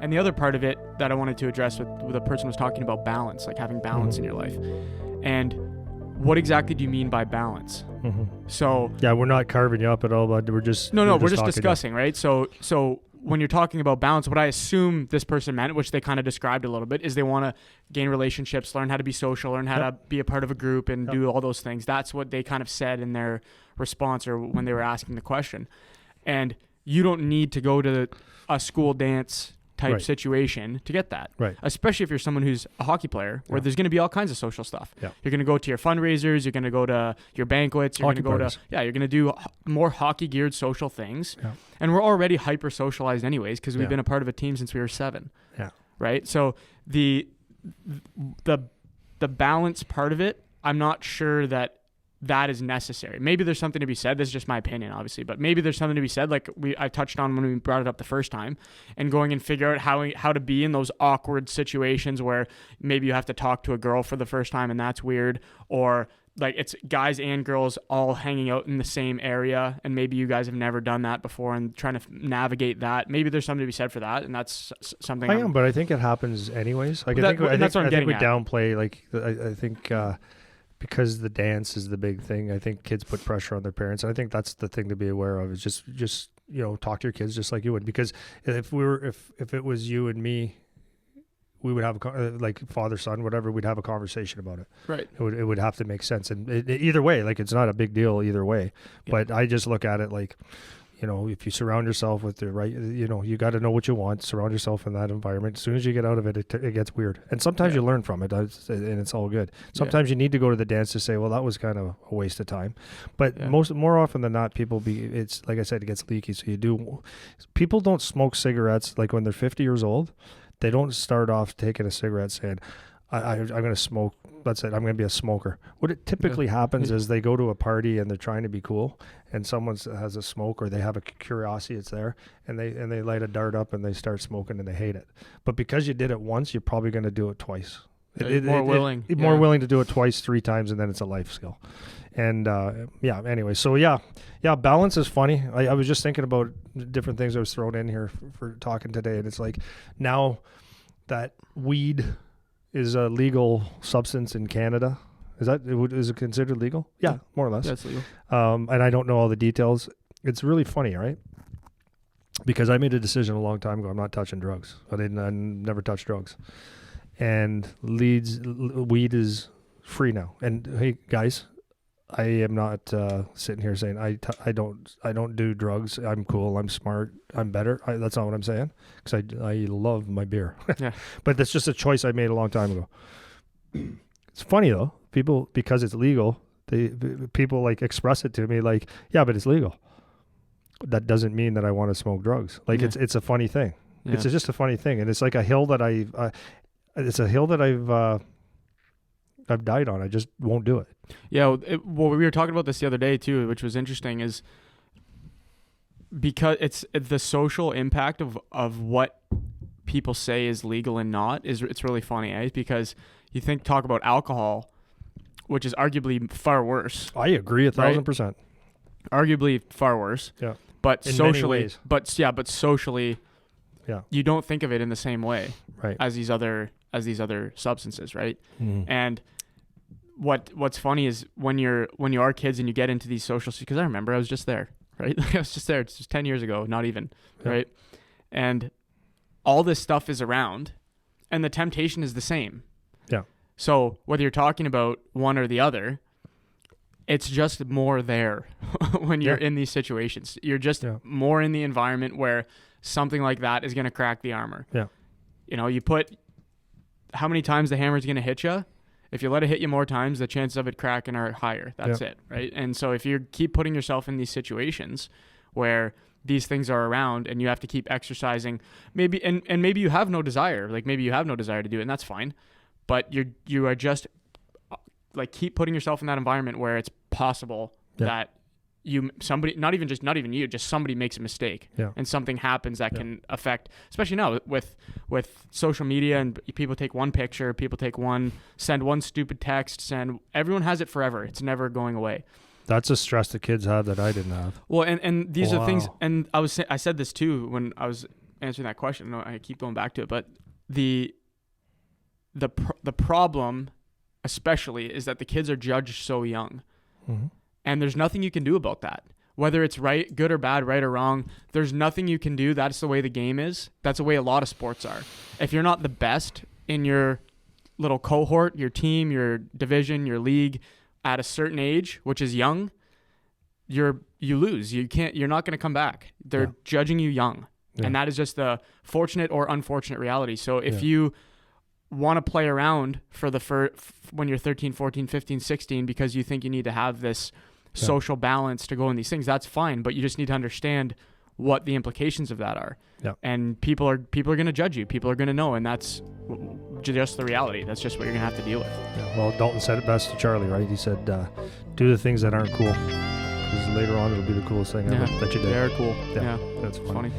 And the other part of it that I wanted to address with the person was talking about balance, like having balance in your life. And what exactly do you mean by balance? So yeah, we're not carving you up at all, but we're just we're just discussing, right? So when you're talking about balance, what I assume this person meant, which they kind of described a little bit, is they want to gain relationships, learn how to be social, learn how to be a part of a group and do all those things. That's what they kind of said in their response or when they were asking the question. And you don't need to go to a school dance type situation to get that. Right. Especially if you're someone who's a hockey player where there's going to be all kinds of social stuff. Yeah. You're going to go to your fundraisers, you're going to go to your banquets, you're going to go to, you're going to do more hockey geared social things. Yeah. And we're already hyper socialized anyways, because we've been a part of a team since we were 7. Yeah. Right. So the balance part of it, I'm not sure that is necessary. Maybe there's something to be said. This is just my opinion, obviously, but maybe there's something to be said, like I touched on when we brought it up the first time, and going and figure out how to be in those awkward situations where maybe you have to talk to a girl for the first time and that's weird, or like it's guys and girls all hanging out in the same area and maybe you guys have never done that before and trying to navigate that. Maybe there's something to be said for that, and that's something but I think it happens anyways. Like that's what I'm getting at. We downplay, like I think because the dance is the big thing, I think kids put pressure on their parents. And I think that's the thing to be aware of, is just talk to your kids just like you would. Because if it was you and me, we would have like father, son, whatever, we'd have a conversation about it. Right. It would have to make sense. And either way, like it's not a big deal either way. Yeah. But I just look at it like, if you surround yourself with the right, you got to know what you want, surround yourself in that environment. As soon as you get out of it, it gets weird. And sometimes you learn from it, and it's all good. Sometimes you need to go to the dance to say, well, that was kind of a waste of time. But more often than not, it's like I said, it gets leaky. So people don't smoke cigarettes like when they're 50 years old. They don't start off taking a cigarette saying, I'm going to smoke. That's it. I'm going to be a smoker. What it typically happens is they go to a party and they're trying to be cool, and someone has a smoke, or they have a curiosity, it's there, and they light a dart up and they start smoking and they hate it. But because you did it once, you're probably going to do it twice. More willing to do it twice, 3 times, and then it's a life skill. And anyway, so balance is funny. I was just thinking about different things I was thrown in here for talking today, and it's like, now that weed is a legal substance in Canada. Is it considered legal? Yeah, more or less. That's legal. And I don't know all the details. It's really funny, right? Because I made a decision a long time ago. I'm not touching drugs. I never touched drugs. And weed is free now. And hey, guys, I am not sitting here saying I don't do drugs. I'm cool. I'm smart. I'm better. That's not what I'm saying, because I love my beer. Yeah. But that's just a choice I made a long time ago. It's funny though. People, because it's legal, people like express it to me like, yeah, but it's legal. That doesn't mean that I want to smoke drugs. Like it's a funny thing. Yeah. It's just a funny thing, and it's like a hill that I've died on. I just won't do it. Yeah, well, we were talking about this the other day too, which was interesting, is because it's the social impact of what people say is legal and not it's really funny, eh? Because you talk about alcohol, which is arguably far worse. I agree 1,000%. Arguably far worse. Yeah. But in socially, but socially, you don't think of it in the same way, right, as these other substances, right? Mm-hmm. And what's funny is when you are kids and you get into these social, because I remember I was just there, right? I was just there. It's just 10 years ago, not even, right? And all this stuff is around, and the temptation is the same. Yeah. So whether you're talking about one or the other, it's just more there when you're in these situations. You're just more in the environment where something like that is going to crack the armor. Yeah. You put how many times the hammer is going to hit you. If you let it hit you more times, the chances of it cracking are higher. That's it, right? And so if you keep putting yourself in these situations where these things are around and you have to keep exercising, maybe and maybe you have no desire, like maybe you have no desire to do it, and that's fine. But you are just like keep putting yourself in that environment where it's possible that not even you, just somebody makes a mistake and something happens that can affect, especially now with social media, and people take one picture, send one stupid text, everyone has it forever. It's never going away. That's a stress the kids have that I didn't have. Well, and these are things, and I said this too when I was answering that question. I keep going back to it, but the problem, especially, is that the kids are judged so young, and there's nothing you can do about that. Whether it's good or bad, right or wrong, there's nothing you can do. That's the way the game is. That's the way a lot of sports are. If you're not the best in your little cohort, your team, your division, your league, at a certain age, which is young, you lose. You're not going to come back. They're judging you young. And that is just the fortunate or unfortunate reality. So if you want to play around when you're 13, 14, 15, 16, because you think you need to have this social balance to go in these things, that's fine. But you just need to understand what the implications of that are. Yeah. And people are going to judge you. People are going to know. And that's just the reality. That's just what you're going to have to deal with. Yeah. Well, Dalton said it best to Charlie, right? He said, do the things that aren't cool, because later on it'll be the coolest thing ever that you did. They're cool. Yeah. That's funny.